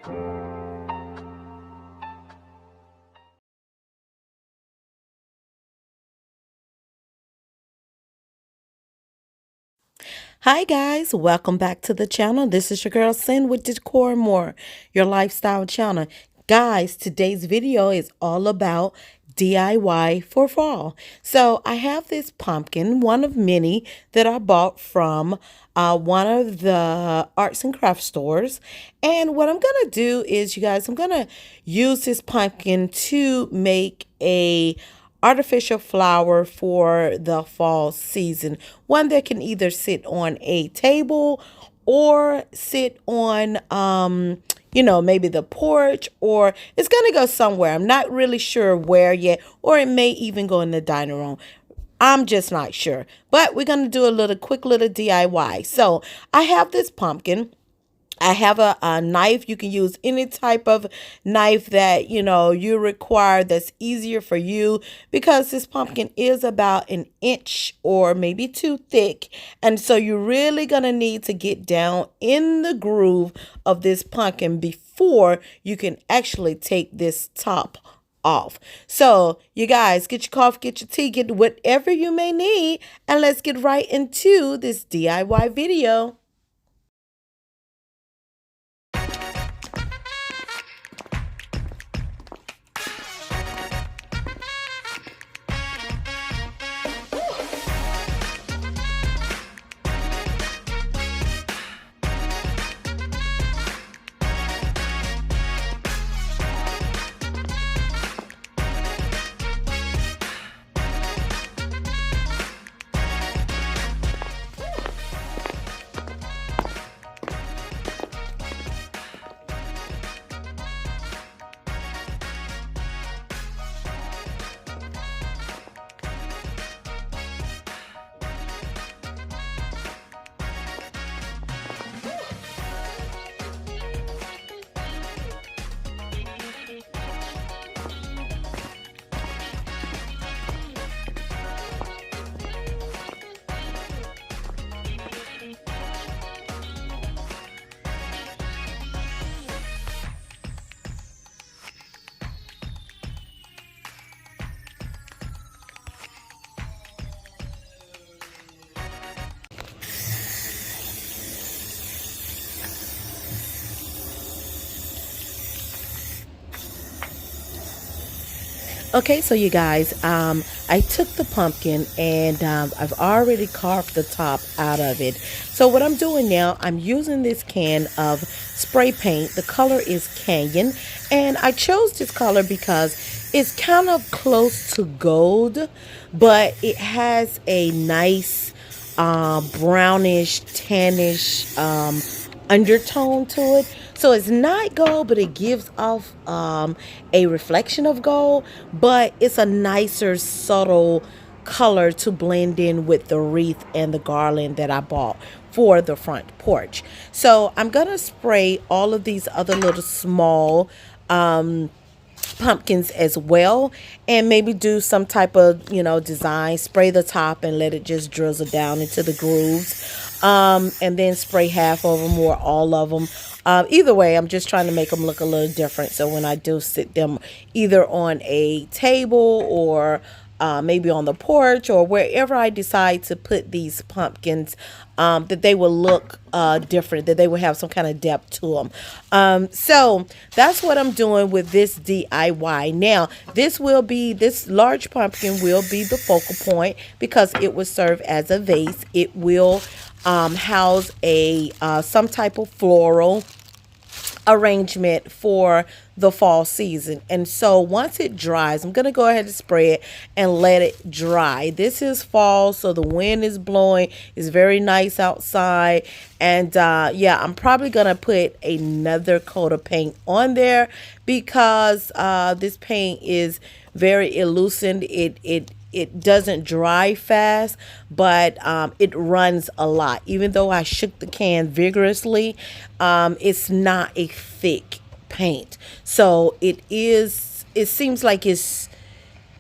Hi guys, welcome back to the channel. This is your girl Sin with Decor More, your lifestyle channel. Guys, today's video is all about DIY for fall. So I have this pumpkin, one of many that I bought from one of the arts and crafts stores. And what I'm going to do is, you guys, I'm going to use this pumpkin to make a artificial flower for the fall season. One that can either sit on a table or sit on maybe the porch, or it's going to go somewhere. I'm not really sure where yet, or it may even go in the dining room. I'm just not sure. But we're going to do a quick little DIY. So I have this pumpkin. I have a knife. You can use any type of knife that, you require, that's easier for you, because this pumpkin is about an inch or maybe two thick. And so you're really going to need to get down in the groove of this pumpkin before you can actually take this top off. So you guys, get your coffee, get your tea, get whatever you may need, and let's get right into this DIY video. Okay, so you guys, I took the pumpkin and I've already carved the top out of it. So what I'm doing now, I'm using this can of spray paint. The color is Canyon, and I chose this color because it's kind of close to gold, but it has a nice brownish, tannish undertone to it. So it's not gold, but it gives off a reflection of gold, but it's a nicer, subtle color to blend in with the wreath and the garland that I bought for the front porch. So I'm gonna spray all of these other little small pumpkins as well, and maybe do some type of design, spray the top and let it just drizzle down into the grooves, and then spray half of them or all of them. Either way, I'm just trying to make them look a little different, so when I do sit them either on a table or maybe on the porch or wherever I decide to put these pumpkins, that they will look different, that they will have some kind of depth to them. So that's what I'm doing with this DIY. Now, this large pumpkin will be the focal point because it will serve as a vase. It will house a some type of floral arrangement for the fall season. And so once it dries, I'm going to go ahead and spray it and let it dry. This is fall, so the wind is blowing. It's very nice outside. And yeah, I'm probably going to put another coat of paint on there because this paint is very elucent. It doesn't dry fast, but it runs a lot. Even though I shook the can vigorously, it's not a thick paint. So it seems like it's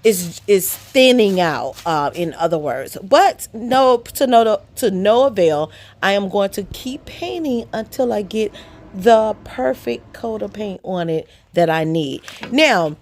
thinning out, in other words. But to no avail. I am going to keep painting until I get the perfect coat of paint on it that I need. Now,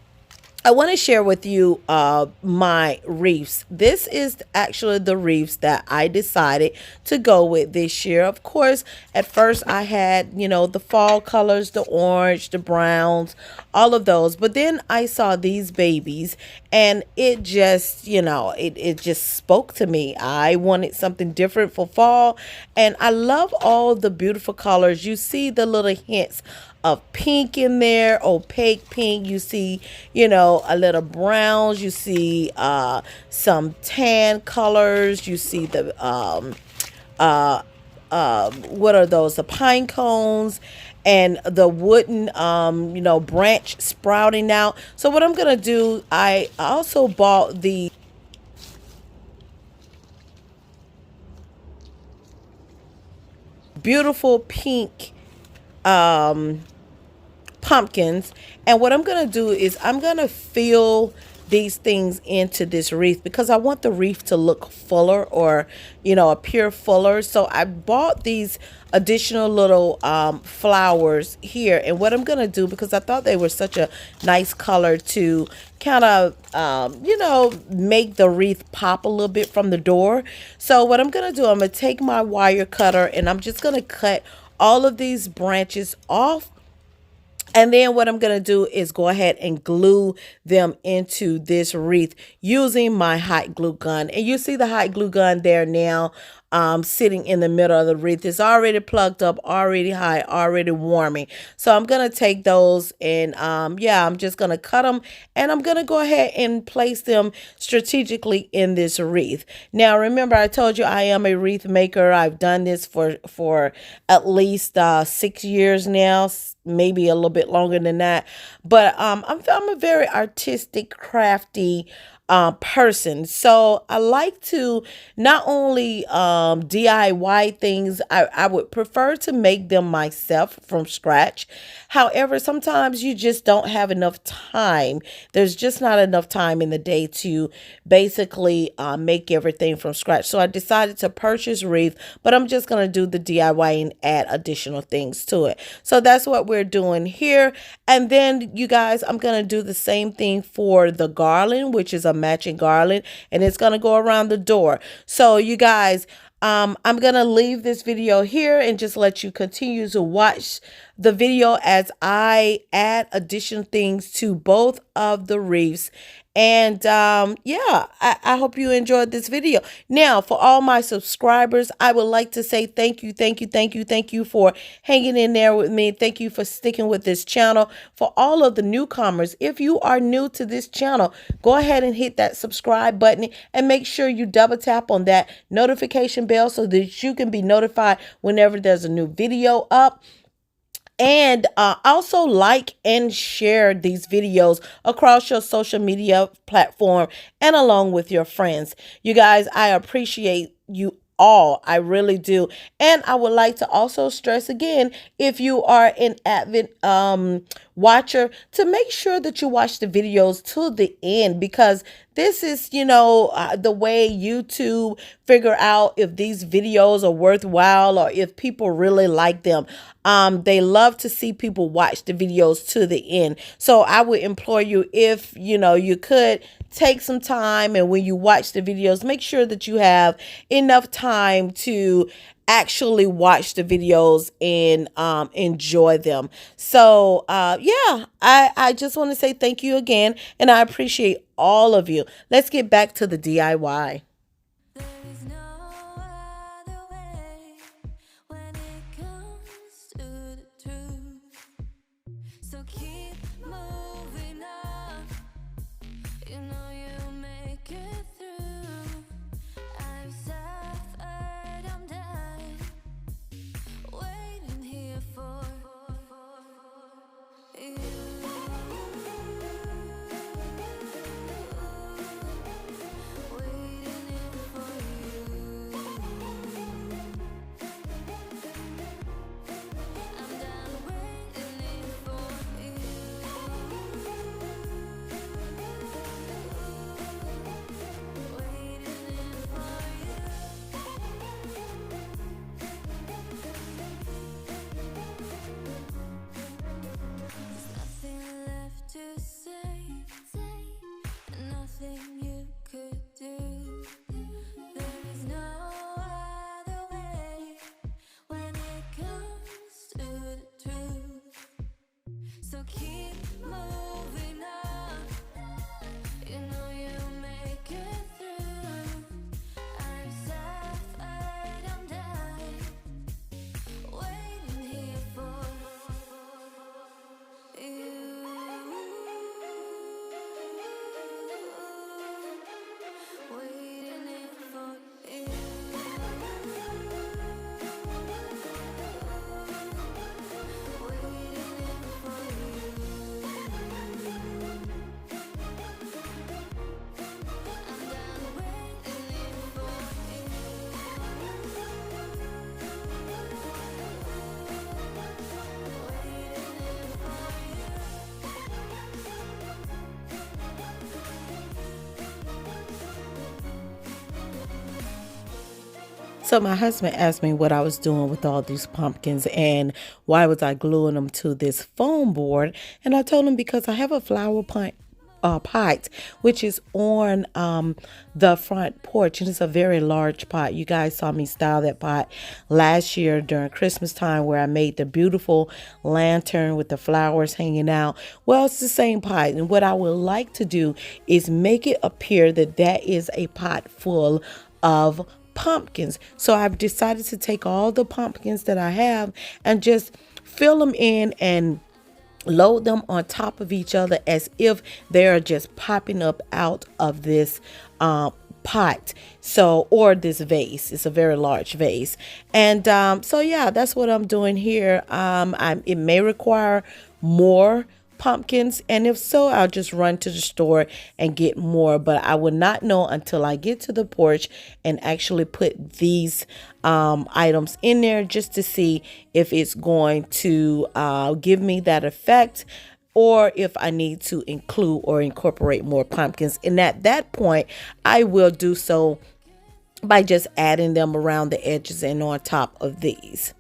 I want to share with you my wreaths. This is actually the wreaths that I decided to go with this year. Of course, at first I had, the fall colors, the orange, the browns, all of those. But then I saw these babies and it just, it just spoke to me. I wanted something different for fall. And I love all the beautiful colors. You see the little hints of pink in there, opaque pink. You see, a little browns. You see some tan colors. You see the what are those? The pine cones and the wooden branch sprouting out. So what I'm gonna do, I also bought the beautiful pink pumpkins. And what I'm going to do is I'm going to fill these things into this wreath because I want the wreath to look fuller, or appear fuller. So I bought these additional little flowers here. And what I'm going to do, because I thought they were such a nice color to kind of make the wreath pop a little bit from the door. So what I'm going to do, I'm going to take my wire cutter and I'm just going to cut all of these branches off. And then what I'm going to do is go ahead and glue them into this wreath using my hot glue gun. And you see the hot glue gun there now, sitting in the middle of the wreath. It's already plugged up, already hot, already warming. So I'm going to take those and I'm just going to cut them, and I'm going to go ahead and place them strategically in this wreath. Now, remember, I told you I am a wreath maker. I've done this for at least 6 years now, maybe a little bit longer than that. But I'm a very artistic, crafty person. So I like to not only DIY things, I would prefer to make them myself from scratch. However, sometimes you just don't have enough time. There's just not enough time in the day to basically make everything from scratch. So I decided to purchase wreath, but I'm just going to do the DIY and add additional things to it. So that's what we're doing here. And then, you guys, I'm going to do the same thing for the garland, which is a matching garland, and it's going to go around the door. So you guys, I'm going to leave this video here and just let you continue to watch the video as I add additional things to both of the wreaths. And I hope you enjoyed this video. Now, for all my subscribers, I would like to say thank you, thank you, thank you, thank you for hanging in there with me. Thank you for sticking with this channel. For all of the newcomers, if you are new to this channel, go ahead and hit that subscribe button and make sure you double tap on that notification bell so that you can be notified whenever there's a new video up. And also like and share these videos across your social media platform and along with your friends. You guys, I appreciate you all. I really do. And I would like to also stress again, if you are an avid watcher, to make sure that you watch the videos to the end, because this is, the way YouTube figure out if these videos are worthwhile or if people really like them. They love to see people watch the videos to the end. So I would implore you, if, you could take some time, and when you watch the videos, make sure that you have enough time to actually watch the videos and enjoy them. So I just want to say thank you again, and I appreciate all of you. Let's get back to the DIY. There is no other way when it comes to the truth. So keep moving on. You know you'll make it through. I've suffered, I'm done waiting here for you. I'm done waiting for you. So my husband asked me what I was doing with all these pumpkins and why was I gluing them to this foam board. And I told him because I have a flower pot, which is on the front porch, and it's a very large pot. You guys saw me style that pot last year during Christmas time, where I made the beautiful lantern with the flowers hanging out. Well, it's the same pot, and what I would like to do is make it appear that that is a pot full of pumpkins. So I've decided to take all the pumpkins that I have and just fill them in and load them on top of each other as if they're just popping up out of this pot, so, or this vase. It's a very large vase. And so yeah, that's what I'm doing here. It may require more pumpkins, and if so, I'll just run to the store and get more, but I will not know until I get to the porch and actually put these items in there, just to see if it's going to give me that effect, or if I need to include or incorporate more pumpkins. And at that point, I will do so by just adding them around the edges and on top of these.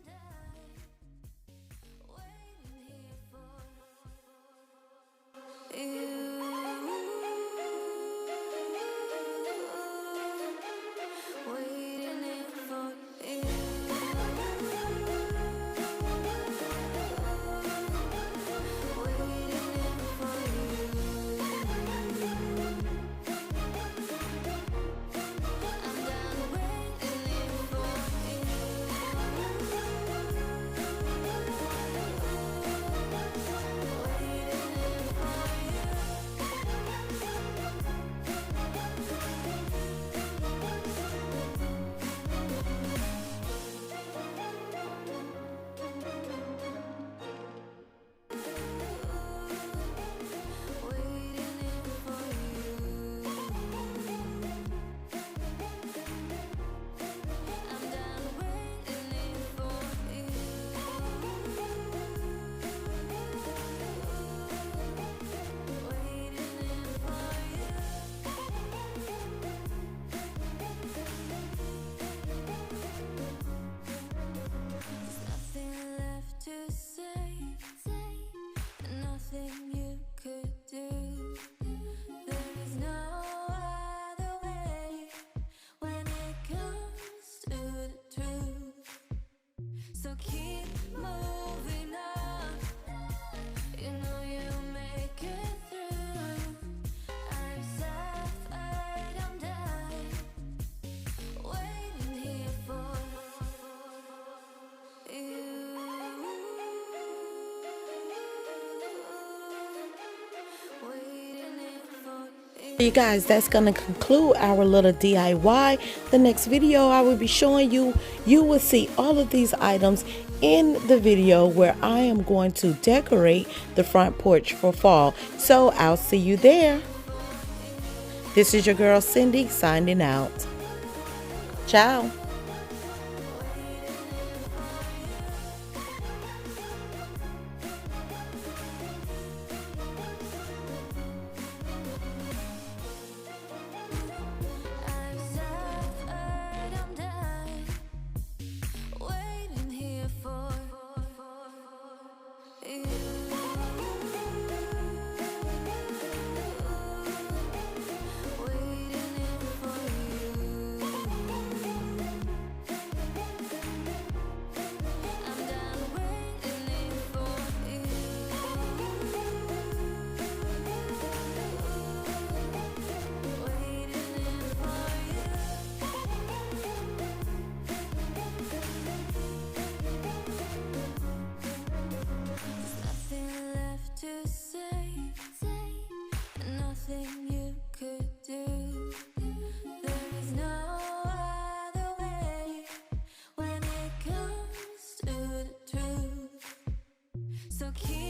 You guys, that's going to conclude our little DIY. The next video I will be showing you, you will see all of these items in the video where I am going to decorate the front porch for fall. So I'll see you there. This is your girl Cindy signing out. Ciao. So keep